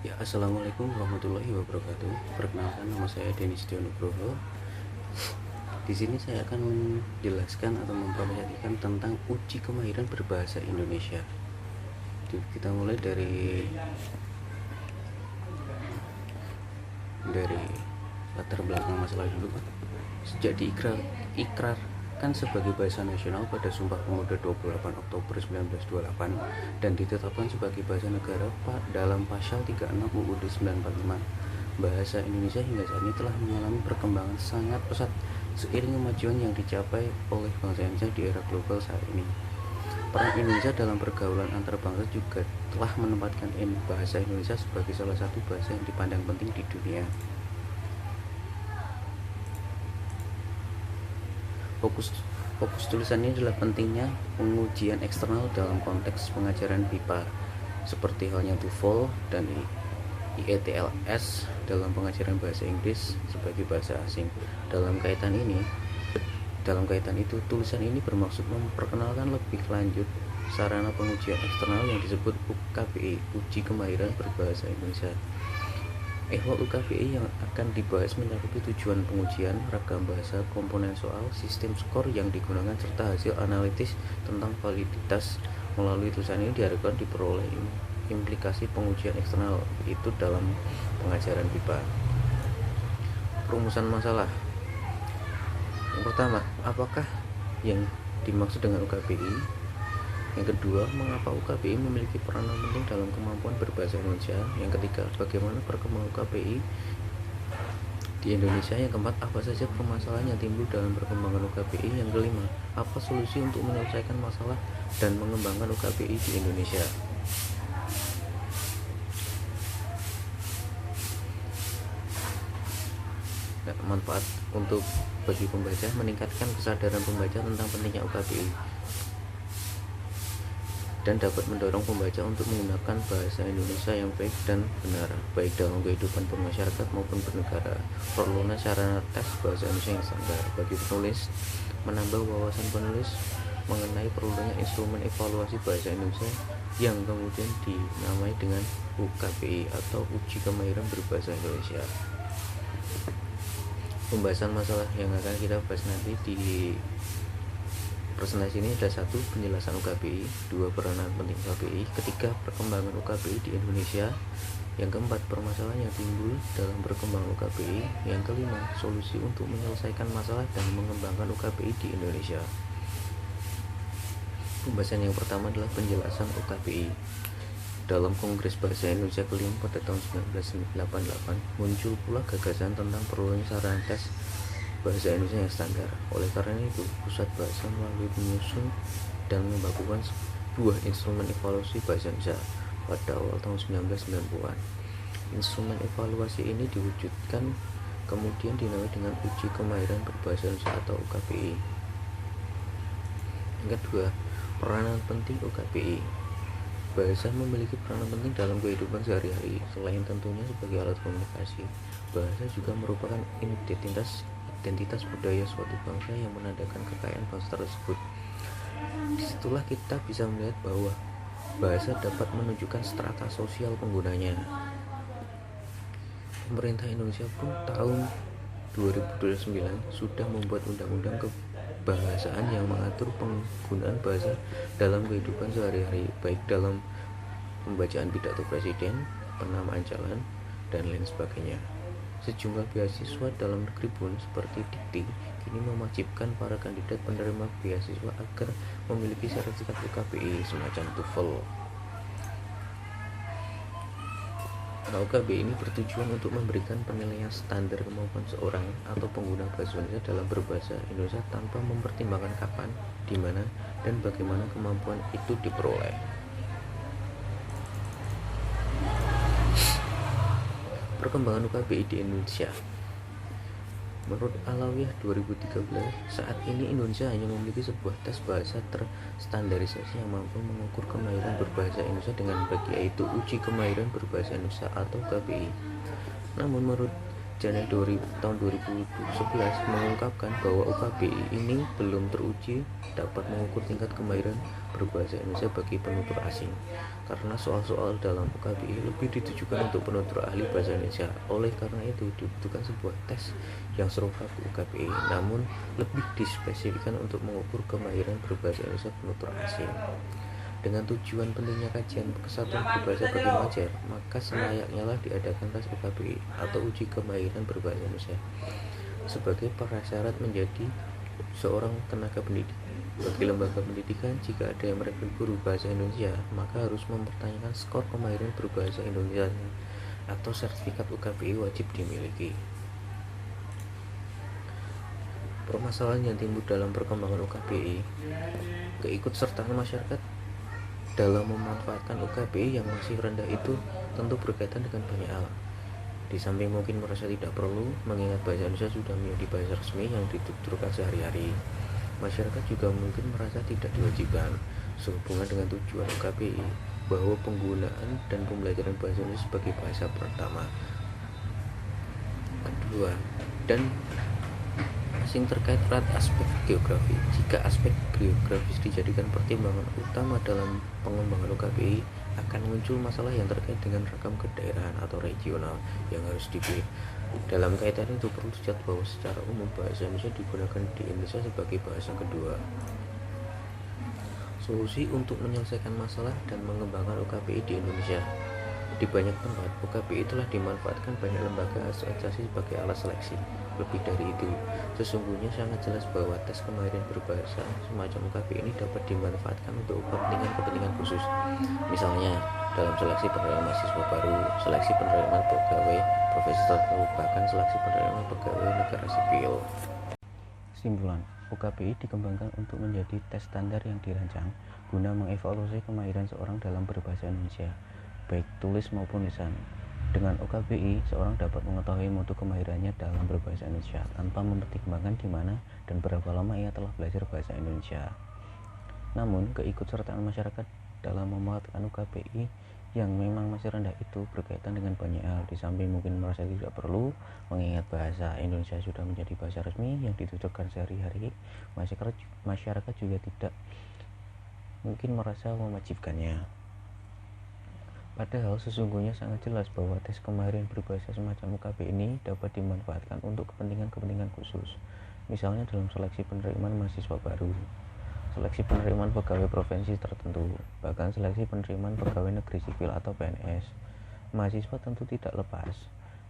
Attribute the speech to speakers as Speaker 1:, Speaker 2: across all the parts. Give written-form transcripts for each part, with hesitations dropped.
Speaker 1: Ya, assalamualaikum warahmatullahi wabarakatuh. Perkenalkan, nama saya Denis Nugroho. Di sini saya akan menjelaskan atau memperlihatkan tentang uji kemahiran berbahasa Indonesia. Kita mulai dari latar belakang masalah dulu. Sejak ikrarkan sebagai bahasa nasional pada Sumpah Pemuda 28 Oktober 1928 dan ditetapkan sebagai bahasa negara dalam Pasal 36 UUD 945, bahasa Indonesia hingga saat ini telah mengalami perkembangan sangat pesat seiring kemajuan yang dicapai oleh bangsa Indonesia di era global saat ini. Peran Indonesia dalam pergaulan antar bangsa juga telah menempatkan bahasa Indonesia sebagai salah satu bahasa yang dipandang penting di dunia. Fokus tulisannya adalah pentingnya pengujian eksternal dalam konteks pengajaran BIPA, seperti halnya TOEFL dan IELTS dalam pengajaran bahasa Inggris sebagai bahasa asing. Dalam kaitan itu, tulisan ini bermaksud memperkenalkan lebih lanjut sarana pengujian eksternal yang disebut UKBI, Uji Kemahiran Berbahasa Indonesia. Ehwal UKBI yang akan dibahas mencakupi tujuan pengujian, ragam bahasa, komponen soal, sistem skor yang digunakan, serta hasil analitis tentang validitas. Melalui tulisan ini diharapkan diperoleh implikasi pengujian eksternal itu dalam pengajaran BIPA. Perumusan masalah. Yang pertama, apakah yang dimaksud dengan UKBI? Yang kedua, mengapa UKBI memiliki peranan penting dalam kemampuan berbahasa Indonesia? Yang ketiga, bagaimana perkembangan UKBI di Indonesia? Yang keempat, apa saja permasalahan yang timbul dalam perkembangan UKBI? Yang kelima, apa solusi untuk menyelesaikan masalah dan mengembangkan UKBI di Indonesia? Nah, manfaat untuk bagi pembaca: meningkatkan kesadaran pembaca tentang pentingnya UKBI dan dapat mendorong pembaca untuk menggunakan bahasa Indonesia yang baik dan benar, baik dalam kehidupan bermasyarakat maupun bernegara. Perlunya sarana tes bahasa Indonesia yang standar. Bagi penulis, menambah wawasan penulis mengenai perlunya instrumen evaluasi bahasa Indonesia yang kemudian dinamai dengan UKBI atau Uji Kemahiran Berbahasa Indonesia. Pembahasan masalah yang akan kita bahas nanti di presentasi ini ada: satu, penjelasan UKBI; dua, peranan penting UKBI; ketiga, perkembangan UKBI di Indonesia; yang keempat, permasalahan yang timbul dalam perkembangan UKBI; yang kelima, solusi untuk menyelesaikan masalah dan mengembangkan UKBI di Indonesia. Pembahasan yang pertama adalah penjelasan UKBI. Dalam Kongres Bahasa Indonesia kelima pada tahun 1988 muncul pula gagasan tentang perlunya sarana tes bahasa Indonesia yang standar. Oleh karena itu, Pusat Bahasa melalui menyusun dan membakukan sebuah instrumen evaluasi bahasa Indonesia pada awal tahun 1990-an. Instrumen evaluasi ini diwujudkan kemudian dinamai dengan Uji Kemahiran Berbahasa Indonesia atau UKBI. Yang kedua, peranan penting UKBI. Bahasa memiliki peranan penting dalam kehidupan sehari-hari. Selain tentunya sebagai alat komunikasi, bahasa juga merupakan identitas budaya suatu bangsa yang menandakan kekayaan bangsa tersebut. Disitulah kita bisa melihat bahwa bahasa dapat menunjukkan strata sosial penggunanya. Pemerintah Indonesia pun tahun 2029 sudah membuat undang-undang kebahasaan yang mengatur penggunaan bahasa dalam kehidupan sehari-hari, baik dalam pembacaan pidato presiden, penamaan jalan, dan lain sebagainya. Sejumlah beasiswa dalam negeri pun seperti Dikti kini mewajibkan para kandidat penerima beasiswa agar memiliki sertifikat UKBI semacam TOEFL. UKBI ini bertujuan untuk memberikan penilaian standar kemampuan seorang atau pengguna bahasa Indonesia dalam berbahasa Indonesia tanpa mempertimbangkan kapan, di mana, dan bagaimana kemampuan itu diperoleh. Perkembangan UKBI di Indonesia. Menurut Alawiyah 2013, saat ini Indonesia hanya memiliki sebuah tes bahasa terstandarisasi yang mampu mengukur kemahiran berbahasa Indonesia dengan baik, yaitu Uji Kemahiran Berbahasa Indonesia atau UKBI. Namun menurut Januari tahun 2011 mengungkapkan bahwa UKBI ini belum teruji dapat mengukur tingkat kemahiran berbahasa Indonesia bagi penutur asing, karena soal-soal dalam UKBI lebih ditujukan untuk penutur ahli bahasa Indonesia. Oleh karena itu dibutuhkan sebuah tes yang serupa ke UKBI, namun lebih dispesifikkan untuk mengukur kemahiran berbahasa Indonesia penutur asing. Dengan tujuan pentingnya kajian kesatuan berbahasa bagi mengajar, maka selayaknya lah diadakan tes UKBI atau uji kemahiran berbahasa Indonesia sebagai prasyarat menjadi seorang tenaga pendidik. Bagi lembaga pendidikan, jika ada yang merekrut guru bahasa Indonesia, maka harus mempertanyakan skor kemahiran berbahasa Indonesia atau sertifikat UKBI wajib dimiliki. Permasalahan yang timbul dalam perkembangan UKBI, keikutsertaan masyarakat dalam memanfaatkan UKBI yang masih rendah itu tentu berkaitan dengan banyak hal. Di samping mungkin merasa tidak perlu, mengingat bahasa Indonesia sudah menjadi bahasa resmi yang dituturkan sehari-hari, masyarakat juga mungkin merasa tidak diwajibkan sehubungan dengan tujuan UKBI bahwa penggunaan dan pembelajaran bahasa Indonesia sebagai bahasa pertama, kedua, dan asing terkait erat aspek geografi. Jika aspek geografis dijadikan pertimbangan utama dalam pengembangan UKBI, akan muncul masalah yang terkait dengan ragam kedaerahan atau regional yang harus dipilih. Dalam kaitan itu perlu dicatat bahwa secara umum bahasa Indonesia digunakan di Indonesia sebagai bahasa kedua. Solusi untuk menyelesaikan masalah dan mengembangkan UKBI di Indonesia. Di banyak tempat, UKBI telah dimanfaatkan banyak lembaga asosiasi sebagai alat seleksi. Lebih dari itu, sesungguhnya sangat jelas bahwa tes kemahiran berbahasa semacam UKBI ini dapat dimanfaatkan untuk kepentingan khusus. Misalnya, dalam seleksi penerimaan mahasiswa baru, seleksi penerimaan pegawai profesi tertentu, bahkan seleksi penerimaan pegawai negara sipil. Kesimpulan, UKBI dikembangkan untuk menjadi tes standar yang dirancang guna mengevaluasi kemahiran seorang dalam berbahasa Indonesia, baik tulis maupun lisan. Dengan UKBI, seorang dapat mengetahui mutu kemahirannya dalam berbahasa Indonesia tanpa mempertimbangkan di mana dan berapa lama ia telah belajar bahasa Indonesia. Namun, keikutsertaan masyarakat dalam memanfaatkan UKBI yang memang masih rendah itu berkaitan dengan banyak hal. Di samping mungkin merasa tidak perlu, mengingat bahasa Indonesia sudah menjadi bahasa resmi yang dituturkan sehari-hari, masyarakat juga tidak mungkin merasa mewajibkannya. Padahal sesungguhnya sangat jelas bahwa tes kemahiran berbahasa semacam UKBI ini dapat dimanfaatkan untuk kepentingan khusus. Misalnya dalam seleksi penerimaan mahasiswa baru, seleksi penerimaan pegawai provinsi tertentu, bahkan seleksi penerimaan pegawai negeri sipil atau PNS. Mahasiswa tentu tidak lepas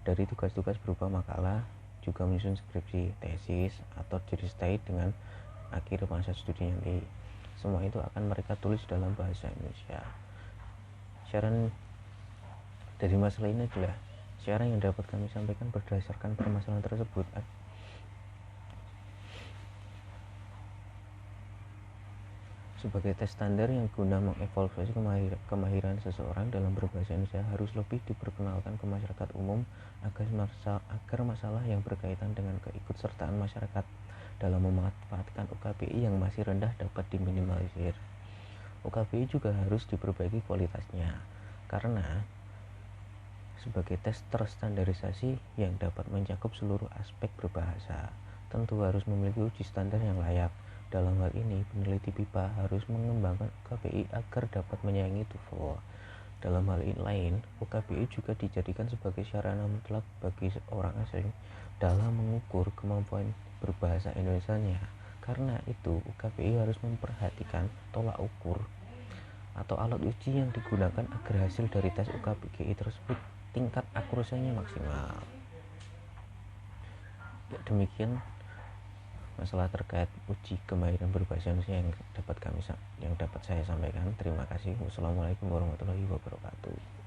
Speaker 1: dari tugas-tugas berupa makalah, juga menyusun skripsi, tesis, atau disertai dengan akhir masa studi nanti. Semua itu akan mereka tulis dalam bahasa Indonesia. Saran dari masalah ini adalah saran yang dapat kami sampaikan berdasarkan permasalahan tersebut sebagai tes standar yang guna mengevaluasi kemahiran seseorang dalam berbahasa Indonesia harus lebih diperkenalkan ke masyarakat umum agar masalah yang berkaitan dengan keikutsertaan masyarakat dalam memanfaatkan UKBI yang masih rendah dapat diminimalisir. UKBI juga harus diperbaiki kualitasnya, karena sebagai tes terstandarisasi yang dapat mencakup seluruh aspek berbahasa, tentu harus memiliki uji standar yang layak. Dalam hal ini, peneliti PIPA harus mengembangkan UKBI agar dapat menyaingi TOEFL. Dalam hal lain, UKBI juga dijadikan sebagai sarana mutlak bagi orang asing dalam mengukur kemampuan berbahasa Indonesianya. Karena itu, UKBI harus memperhatikan tolak ukur atau alat uji yang digunakan agar hasil dari tes UKBI tersebut tingkat akurasinya maksimal. Ya, demikian masalah terkait uji kemahiran berbahasa Indonesia yang dapat saya sampaikan. Terima kasih. Wassalamualaikum warahmatullahi wabarakatuh.